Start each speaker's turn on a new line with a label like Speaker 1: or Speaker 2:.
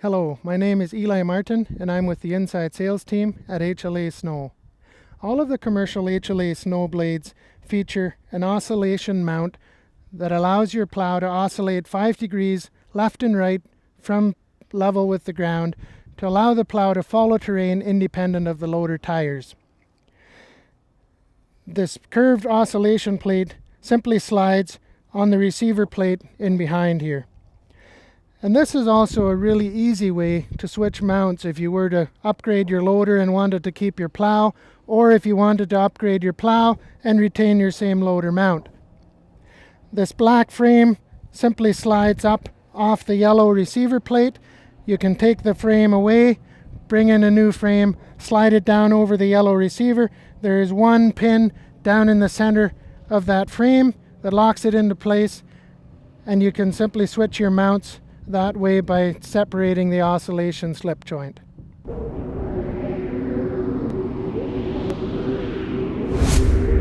Speaker 1: Hello, my name is Eli Martin and I'm with the inside sales team at HLA Snow. All of the commercial HLA snow blades feature an oscillation mount that allows your plow to oscillate 5 degrees left and right from level with the ground to allow the plow to follow terrain independent of the loader tires. This curved oscillation plate simply slides on the receiver plate in behind here. And this is also a really easy way to switch mounts if you were to upgrade your loader and wanted to keep your plow, or if you wanted to upgrade your plow and retain your same loader mount. This black frame simply slides up off the yellow receiver plate. You can take the frame away, bring in a new frame, slide it down over the yellow receiver. There is one pin down in the center of that frame that locks it into place, and you can simply switch your mounts that way by separating the oscillation slip joint.